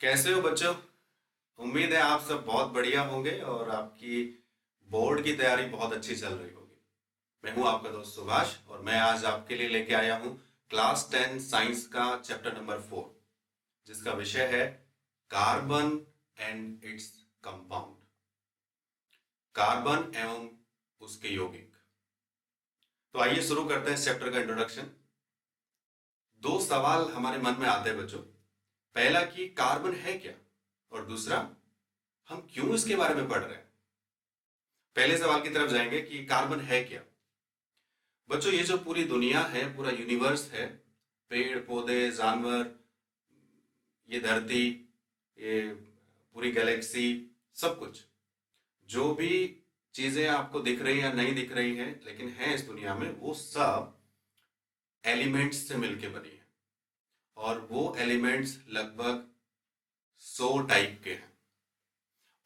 कैसे हो बच्चों। उम्मीद है आप सब बहुत बढ़िया होंगे और आपकी बोर्ड की तैयारी बहुत अच्छी चल रही होगी। मैं हूं आपका दोस्त सुभाष और मैं आज आपके लिए लेके आया हूं क्लास 10 साइंस का चैप्टर नंबर 4, जिसका विषय है carbon and its compound. Carbon एवं उसके यौगिक। तो आइए शुरू करते हैं इस चैप्टर का इंट्रोडक्शन। दो सवाल हमारे मन में आते हैं बच्चों। पहला कि कार्बन है क्या, और दूसरा हम क्यों इसके बारे में पढ़ रहे हैं। पहले सवाल की तरफ जाएंगे कि कार्बन है क्या। बच्चों, ये जो पूरी दुनिया है, पूरा यूनिवर्स है, पेड़ पौधे जानवर, ये धरती, ये पूरी गैलेक्सी, सब कुछ जो भी चीजें आपको दिख रही या नहीं दिख रही है लेकिन है इस दुनिया में, वो सब एलिमेंट्स से मिलके बनी है। और वो एलिमेंट्स लगभग 100 टाइप के हैं।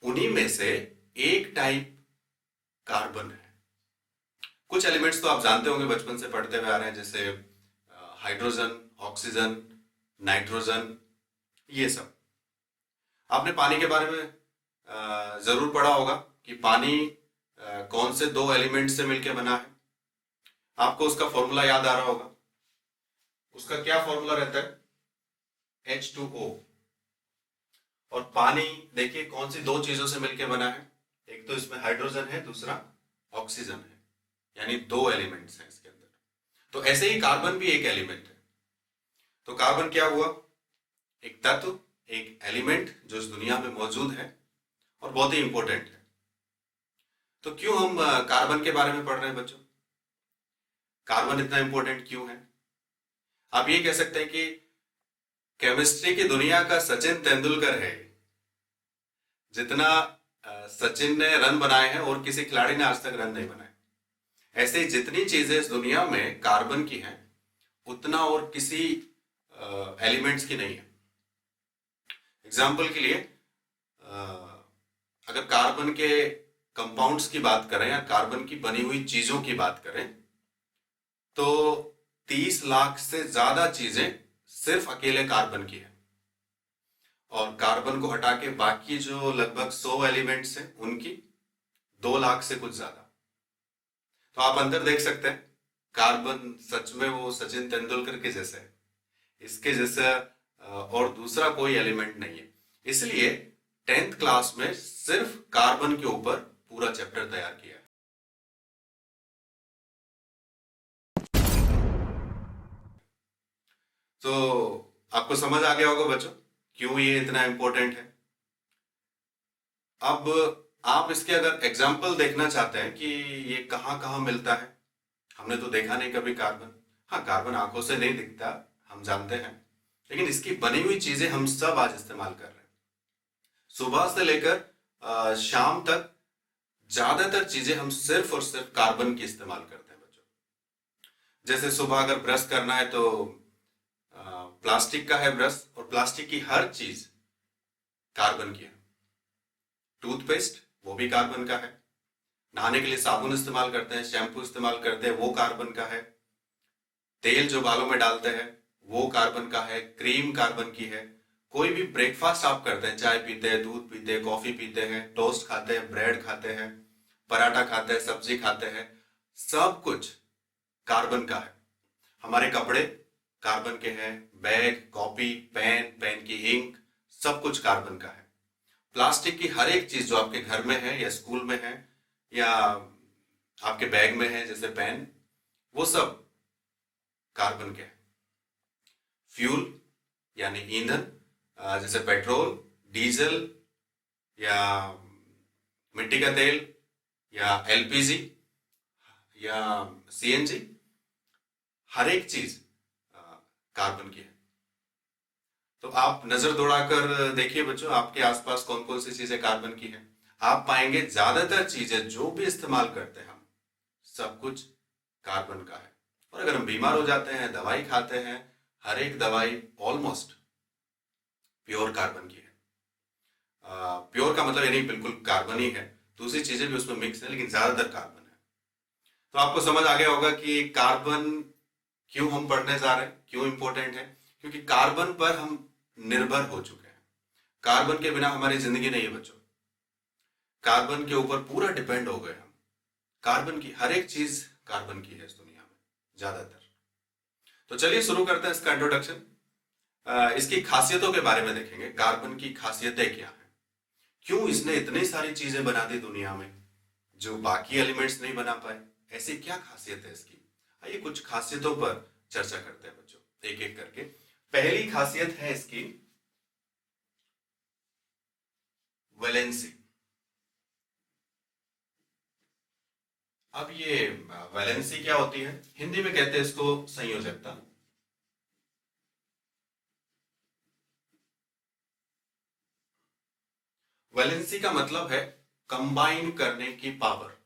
उन्हीं में से एक टाइप कार्बन है। कुछ एलिमेंट्स तो आप जानते होंगे, बचपन से पढ़ते हुए आ रहे हैं, जैसे हाइड्रोजन, ऑक्सीजन, नाइट्रोजन, ये सब। आपने पानी के बारे में जरूर पढ़ा होगा कि पानी कौन से दो एलिमेंट से मिलकर बना है। आपको उसका फॉर्मूला याद आ रहा होगा। उसका क्या फॉर्मूला रहता है? H2O। और पानी देखिए कौन सी दो चीजों से मिलकर बना है। एक तो इसमें हाइड्रोजन है, दूसरा ऑक्सीजन है, यानी दो एलिमेंट्स हैं इसके अंदर। तो ऐसे ही कार्बन भी एक एलिमेंट है। तो कार्बन क्या हुआ? एक तत्व, एक एलिमेंट जो इस दुनिया में मौजूद है और बहुत ही इंपॉर्टेंट है। तो क्यों हम कार्बन के बारे में पढ़ रहे हैं बच्चों? कार्बन इतना इंपॉर्टेंट क्यों है? आप ये कह सकते हैं कि केमिस्ट्री की दुनिया का सचिन तेंदुलकर है। जितना सचिन ने रन बनाए हैं और किसी खिलाड़ी ने आज तक रन नहीं बनाए, ऐसे ही जितनी चीजें इस दुनिया में कार्बन की हैं, उतना और किसी एलिमेंट्स की नहीं है। एग्जाम्पल के लिए अगर कार्बन के कंपाउंड्स की बात करें या कार्बन की बनी हुई चीजों की बात करें, तो 30 लाख से ज्यादा चीजें सिर्फ अकेले कार्बन की है। और कार्बन को हटा के बाकी जो लगभग 100 एलिमेंट्स हैं, उनकी 2 लाख से कुछ ज्यादा। तो आप अंदर देख सकते हैं, कार्बन सच में वो सचिन तेंदुलकर के जैसे है। इसके जैसा और दूसरा कोई एलिमेंट नहीं है। इसलिए 10th क्लास में सिर्फ कार्बन के ऊपर पूरा चैप्टर तैयार किया है। तो आपको समझ आ गया होगा बच्चों क्यों ये इतना इंपॉर्टेंट है। अब आप इसके अगर एग्जाम्पल देखना चाहते हैं कि ये कहाँ कहाँ मिलता है, हमने तो देखा नहीं कभी कार्बन। हाँ, कार्बन आंखों से नहीं दिखता, हम जानते हैं, लेकिन इसकी बनी हुई चीजें हम सब आज इस्तेमाल कर रहे हैं। सुबह से लेकर शाम तक ज्यादातर चीजें हम सिर्फ और सिर्फ कार्बन की इस्तेमाल करते हैं बच्चों। जैसे सुबह अगर ब्रश करना है तो प्लास्टिक का है ब्रश, और प्लास्टिक की हर चीज कार्बन की है। टूथपेस्ट वो भी कार्बन का है। नहाने के लिए साबुन इस्तेमाल करते हैं, शैम्पू इस्तेमाल करते हैं, वो कार्बन का है। तेल जो बालों में डालते हैं वो कार्बन का है। क्रीम कार्बन की है। कोई भी ब्रेकफास्ट आप करते हैं, चाय पीते हैं, दूध पीते हैं, कॉफी पीते हैं, टोस्ट खाते हैं, ब्रेड खाते हैं, पराठा खाते हैं, सब्जी खाते हैं, सब कुछ कार्बन का है। हमारे कपड़े कार्बन के हैं, बैग, कॉपी, पेन, पेन की इंक, सब कुछ कार्बन का है। प्लास्टिक की हर एक चीज जो आपके घर में है या स्कूल में है या आपके बैग में है, जैसे पेन, वो सब कार्बन के हैं। फ्यूल यानी ईंधन, जैसे पेट्रोल, डीजल या मिट्टी का तेल या एलपीजी या सीएनजी, हर एक चीज कार्बन की है। तो आप नजर दौड़ाकर देखिए बच्चों, आपके आसपास कौन कौन सी चीजें कार्बन की हैं। आप पाएंगे ज्यादातर चीजें जो भी इस्तेमाल करते हैं हम, सब कुछ कार्बन का है। और अगर हम बीमार हो जाते हैं, दवाई खाते हैं, हर एक दवाई ऑलमोस्ट प्योर कार्बन की है। प्योर का मतलब यानी बिल्कुल कार्बन ही है, दूसरी चीजें भी उसमें मिक्स है, लेकिन ज्यादातर कार्बन है। तो आपको समझ आ गया होगा कि कार्बन क्यों हम पढ़ने जा रहे हैं, क्यों इंपॉर्टेंट है। क्योंकि कार्बन पर हम निर्भर हो चुके हैं। कार्बन के बिना हमारी जिंदगी नहीं है बच्चों। कार्बन के ऊपर पूरा डिपेंड हो गए हम। कार्बन की हर एक चीज कार्बन की है इस दुनिया में ज्यादातर। तो चलिए शुरू करते हैं इसका इंट्रोडक्शन। इसकी खासियतों के बारे में देखेंगे। कार्बन की खासियतें क्या हैं, क्यों इसने इतनी सारी चीजें बना दी दुनिया में जो बाकी एलिमेंट्स नहीं बना पाए, ऐसी क्या खासियत है इसकी। आइए कुछ खासियतों पर चर्चा करते हैं बच्चों, एक एक करके। पहली खासियत है इसकी वैलेंसी। अब ये वैलेंसी क्या होती है, हिंदी में कहते हैं इसको संयोजकता। वैलेंसी का मतलब है कंबाइन करने की पावर,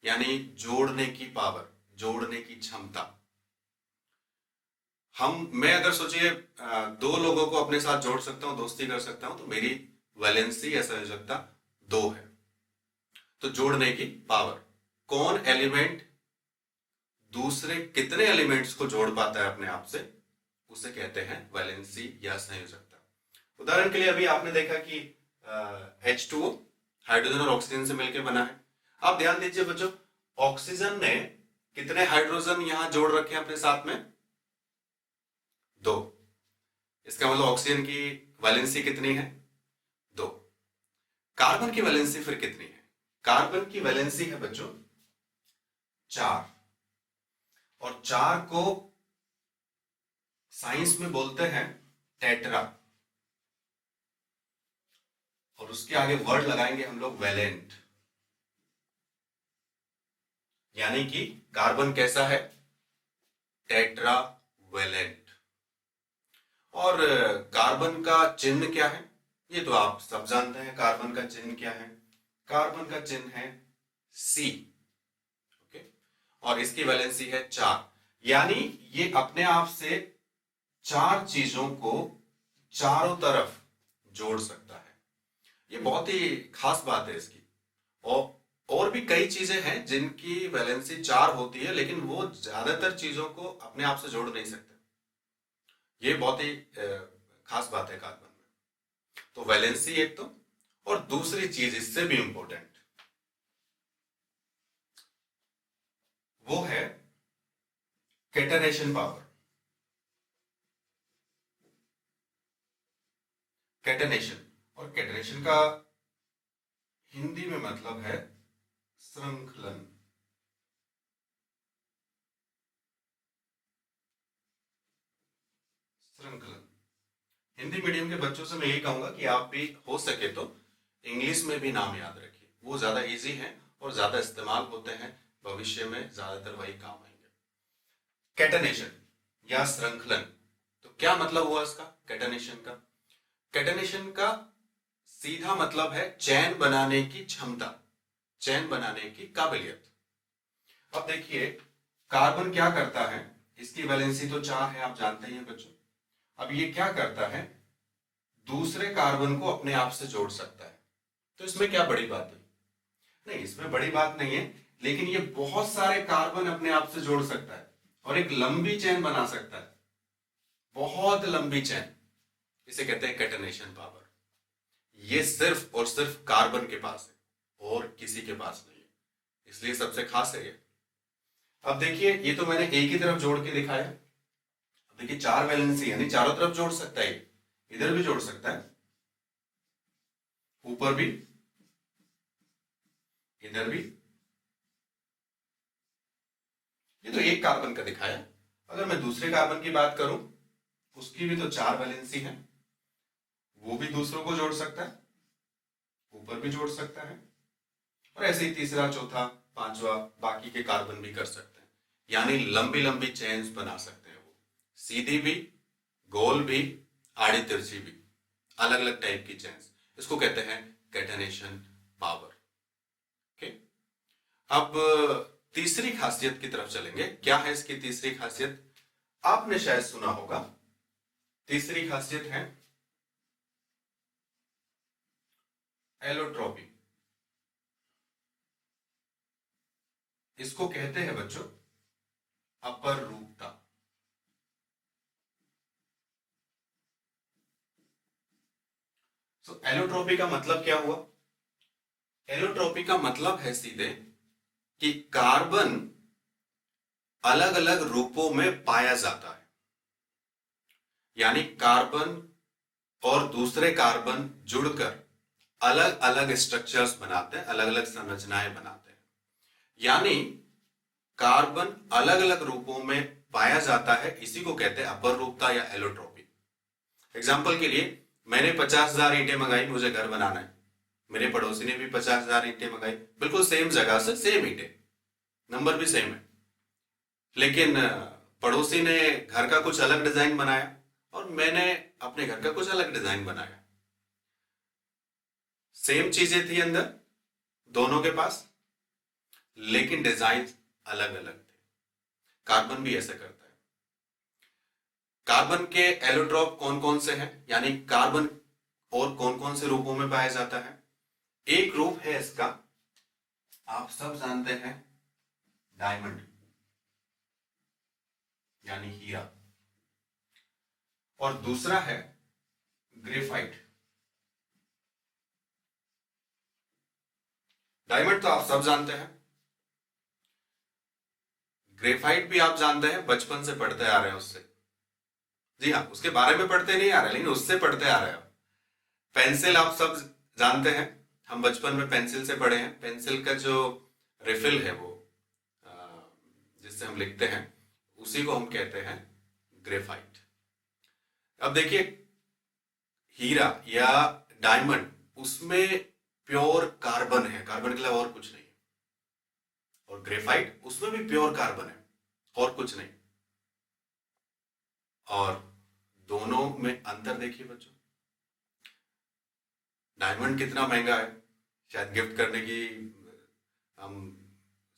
यानी जोड़ने की पावर, जोड़ने की क्षमता। मैं अगर सोचिए दो लोगों को अपने साथ जोड़ सकता हूं, दोस्ती कर सकता हूं, तो मेरी वैलेंसी या संयोजकता 2 है। तो जोड़ने की पावर, कौन एलिमेंट दूसरे कितने एलिमेंट्स को जोड़ पाता है अपने आप से, उसे कहते हैं वैलेंसी या संयोजकता। उदाहरण के लिए अभी आपने देखा कि H2O हाइड्रोजन और ऑक्सीजन से मिलकर बना है। आप ध्यान दीजिए बच्चों, ऑक्सीजन ने कितने हाइड्रोजन यहां जोड़ रखे हैं अपने साथ में, 2। इसका मतलब ऑक्सीजन की वैलेंसी कितनी है, 2। कार्बन की वैलेंसी फिर कितनी है, कार्बन की वैलेंसी है बच्चों 4। और 4 को साइंस में बोलते हैं टेट्रा, और उसके आगे वर्ड लगाएंगे हम लोग वैलेंट। यानी कि कार्बन कैसा है, टेट्रा वैलेंट। और कार्बन का चिन्ह क्या है, ये तो आप सब जानते हैं। कार्बन का चिन्ह क्या है, कार्बन का चिन्ह है C। ओके, और इसकी वैलेंसी है 4। यानी ये अपने आप से 4 चीजों को चारों तरफ जोड़ सकता है। ये बहुत ही खास बात है इसकी। और भी कई चीजें हैं जिनकी वैलेंसी 4 होती है, लेकिन वो ज्यादातर चीजों को अपने आप से जोड़ नहीं सकते। ये बहुत ही खास बात है कार्बन में। तो वैलेंसी एक तो, और दूसरी चीज इससे भी इंपॉर्टेंट वो है कैटनेशन पावर। कैटनेशन, और कैटनेशन का हिंदी में मतलब है श्रृंखलन। श्रृंखलन। हिंदी मीडियम के बच्चों से मैं यही कहूंगा कि आप भी हो सके तो इंग्लिश में भी नाम याद रखिए, वो ज्यादा इजी है और ज्यादा इस्तेमाल होते हैं, भविष्य में ज्यादातर वही काम आएंगे। कैटनेशन या श्रृंखलन, तो क्या मतलब हुआ इसका, कैटनेशन का। कैटनेशन का सीधा मतलब है चैन बनाने की क्षमता, चैन बनाने की काबिलियत। अब देखिए कार्बन क्या करता है, इसकी वैलेंसी तो 4 है, आप जानते ही हैं बच्चों। अब ये क्या करता है, दूसरे कार्बन को अपने आप से जोड़ सकता है। तो इसमें क्या बड़ी बात है, नहीं इसमें बड़ी बात नहीं है, लेकिन ये बहुत सारे कार्बन अपने आप से जोड़ सकता है और एक लंबी चेन बना सकता है, बहुत लंबी चेन। इसे कहते हैं कैटनेशन पावर। ये सिर्फ और सिर्फ कार्बन के पास है और किसी के पास नहीं है, इसलिए सबसे खास है ये। अब देखिए ये तो मैंने एक ही तरफ जोड़ के दिखाया। अब देखिए 4 वैलेंसी यानी चारों तरफ जोड़ सकता है, इधर भी जोड़ सकता है, ऊपर भी, इधर भी। ये तो एक कार्बन का दिखाया। अगर मैं दूसरे कार्बन की बात करूं, उसकी भी तो 4 वैलेंसी है, वो भी दूसरों को जोड़ सकता है, ऊपर भी जोड़ सकता है, और ऐसे ही तीसरा, चौथा, पांचवा बाकी के कार्बन भी कर सकते हैं। यानी लंबी लंबी चेन्स बना सकते हैं वो, सीधी भी, गोल भी, आड़ी तिरछी भी, अलग अलग टाइप की चेन्स। इसको कहते हैं कैटनेशन पावर। ओके, अब तीसरी खासियत की तरफ चलेंगे। क्या है इसकी तीसरी खासियत, आपने शायद सुना होगा। तीसरी खासियत है एलोट्रॉपी। इसको कहते हैं बच्चों अपर रूपता। तो एलोट्रॉपी का मतलब क्या हुआ? एलोट्रॉपी का मतलब है सीधे कि कार्बन अलग अलग रूपों में पाया जाता है, यानी कार्बन और दूसरे कार्बन जुड़कर अलग अलग स्ट्रक्चर्स बनाते हैं, अलग अलग संरचनाएं बनाते हैं। यानी कार्बन अलग अलग रूपों में पाया जाता है, इसी को कहते हैं अपर रूपता या एलोट्रॉपी। एग्जाम्पल के लिए, मैंने 50,000 ईंटें मंगाई, मुझे घर बनाना है। मेरे पड़ोसी ने भी 50,000 ईंटें मंगाई, बिल्कुल सेम जगह से सेम ईंटें, नंबर भी सेम है, लेकिन पड़ोसी ने घर का कुछ अलग डिजाइन बनाया और मैंने अपने घर का कुछ अलग डिजाइन बनाया। सेम चीजें थी अंदर दोनों के पास, लेकिन डिजाइन अलग अलग थे। कार्बन भी ऐसा करता है। कार्बन के एलोट्रॉप कौन कौन से हैं, यानी कार्बन और कौन कौन से रूपों में पाया जाता है? एक रूप है इसका, आप सब जानते हैं, डायमंड यानी हीरा, और दूसरा है ग्रेफाइट। डायमंड तो आप सब जानते हैं, ग्रेफाइट भी आप जानते हैं, बचपन से पढ़ते आ रहे हैं उससे। जी हाँ, उसके बारे में पढ़ते नहीं आ रहे, लेकिन उससे पढ़ते आ रहे हैं। पेंसिल आप सब जानते हैं, हम बचपन में पेंसिल से पढ़े हैं। पेंसिल का जो रिफिल है, वो जिससे हम लिखते हैं, उसी को हम कहते हैं ग्रेफाइट। अब देखिए, हीरा या डायमंड, उसमें प्योर कार्बन है, कार्बन के अलावा और कुछ नहीं है। और ग्रेफाइट, उसमें भी प्योर कार्बन है और कुछ नहीं। और दोनों में अंतर देखिए बच्चों, डायमंड कितना महंगा है, शायद गिफ्ट करने की हम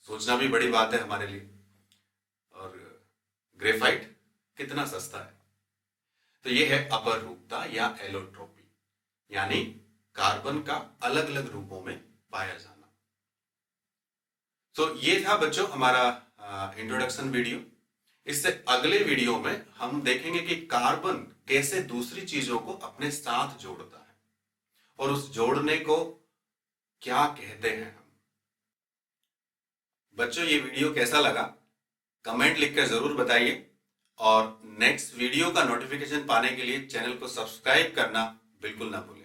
सोचना भी बड़ी बात है हमारे लिए, और ग्रेफाइट कितना सस्ता है। तो ये है अपर रूपता या एलोट्रोपी, यानी कार्बन का अलग अलग रूपों में पाया जाना। तो ये था बच्चों हमारा इंट्रोडक्शन वीडियो। इससे अगले वीडियो में हम देखेंगे कि कार्बन कैसे दूसरी चीजों को अपने साथ जोड़ता है और उस जोड़ने को क्या कहते हैं हम। बच्चों, ये वीडियो कैसा लगा कमेंट लिखकर जरूर बताइए, और नेक्स्ट वीडियो का नोटिफिकेशन पाने के लिए चैनल को सब्सक्राइब करना बिल्कुल ना भूलें।